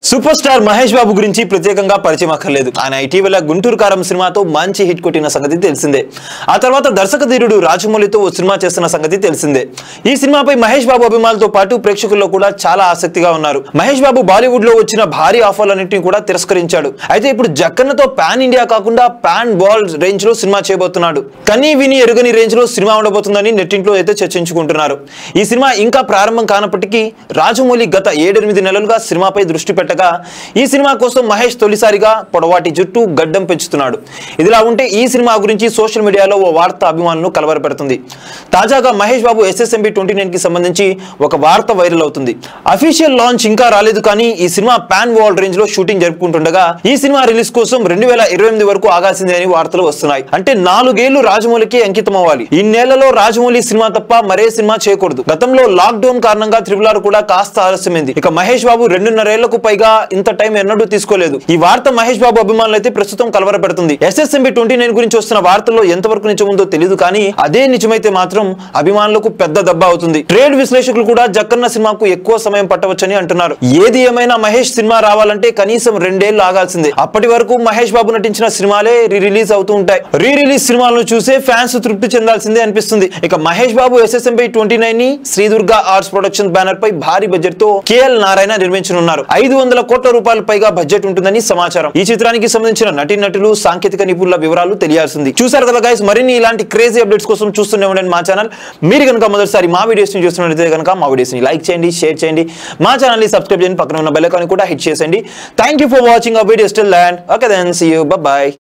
Super star Mahesh Babu గురించి ప్రత్యేకంగా పరిచయం అక్కర్లేదు. ఆయన ఇటీవల గుంటూరు కారం సినిమాతో మంచి హిట్ కొట్టిన సంగతి తెలిసిందే. ఆ తర్వాత దర్శకధీరుడు రాజమౌళితో ఓ సినిమా చేస్తున్న సంగతి తెలిసిందే. ఈ సినిమాపై మహేష్ బాబు అభిమానులతో పాటు ప్రేక్షకుల్లో కూడా చాలా ఆసక్తిగా ఉన్నారు. మహేష్ బాబు బాలీవుడ్ లో వచ్చిన భారీ ఆఫర్లన్నింటినీ కూడా తిరస్కరించాడు. అయితే ఇప్పుడు జక్కన్నతో పాన్ ఇండియా కాకుండా పాన్ వరల్డ్ రేంజ్ లో సినిమా చేయబోతున్నాడు. కనీ విని ఎరుగని రేంజ్ లో సినిమా ఉండబోతుందని నెట్టింట్లో అయితే చర్చించుకుంటున్నారు. ఈ సినిమా ఇంకా ప్రారంభం కానప్పటికీ రాజమౌళి గత 7-8 నెలలుగా సినిమాపై దృష్టి పెట్టగా ఈ సినిమా కోసం మహేష్ తొలిసారిగా పొడవాటి జుట్టు గడ్డం పెంచుతున్నాడు. ఇదిలా ఉంటే ఈ సినిమా గురించి సోషల్ మీడియాలో ఓ వార్త అభిమానులను కలవరపెడుతుంది. తాజాగా మహేష్ బాబు SSMB 29 కి సంబంధించి ఒక వార్త వైరల్ అవుతుంది. అఫీషియల్ లాంచ్ ఇంకా రాలేదు కానీ ఈ సినిమా పాన్ వరల్డ్ రేంజ్ లో షూటింగ్ జరుపుకుంటుండగా ఈ సినిమా రిలీజ్ కోసం 2028 వరకు ఆగాల్సిందే అని వార్తలు వస్తున్నాయి. అంటే 4 ఏళ్లు రాజమౌళికి అంకితం అవ్వాలి. ఈ నెలలో రాజమౌళి సినిమా తప్ప మరే సినిమా చేయకూడదు. గతంలో లాక్ డౌన్ కారణంగా RRR కూడా కాస్త ఆలస్యమైంది. ఇక మహేష్ బాబు 2.5 ఏళ్లకు పైగా ఇంత టైం ఎన్నడూ తీసుకోలేదు. ఈ వార్త మహేష్ బాబు అభిమానులు అయితే ప్రస్తుతం కలవరపెడుతుంది. SSMB 29 గురించి వస్తున్న వార్తల్లో ఎంతవరకు నిజముందో తెలియదు కానీ అదే నిజమైతే మాత్రం అభిమానులకు పెద్ద దెబ్బ అవుతుంది. ట్రేడ్ విశ్లేషకులు కూడా జక్కన్న సినిమాకు ఎక్కువ సమయం పట్టవచ్చని అంటున్నారు. ఏది ఏమైనా మహేష్ సినిమా రావాలంటే కనీసం 2 ఏళ్లు ఆగాల్సిందే. అప్పటి వరకు మహేష్ బాబు నటించిన సినిమాలే రిలీజ్ అవుతూ ఉంటాయి. రిలీజ్ సినిమాలను చూసే ఫ్యాన్స్ తృప్తి చెందాల్సిందే అనిపిస్తుంది. ఇక మహేష్ బాబు SSMB 29 ని శ్రీదుర్గా ఆర్ట్స్ ప్రొడక్షన్ బ్యానర్ పై భారీ బడ్జెట్ తో KL నారాయణ నిర్మించనున్నారు. 500 కోట్ల రూపాయల పైగా బడ్జెట్ ఉంటుందని సమాచారం. ఈ చిత్రానికి సంబంధించిన నటీనటులు, సాంకేతిక నిపుణుల వివరాలు తెలియాల్సింది. చూసారు కదా గైస్, మరిన్ని ఇలాంటి క్రేజీ అప్డేట్స్ కోసం చూస్తూనే ఉండండి మా ఛానల్. మీరు కనుక మొదటిసారి మా వీడియోస్ ని చూస్తున్నట్లయితే కనుక మా వీడియోస్ ని లైక్ చేయండి, షేర్ చేయండి, మా ఛానల్ ని సబ్స్క్రైబ్ చేయండి, పక్కన ఉన్న బెల్ ఐకాన్ కూడా హిట్ చేయండి. Thank you for watching our videos till then. Okay then, see you, bye by.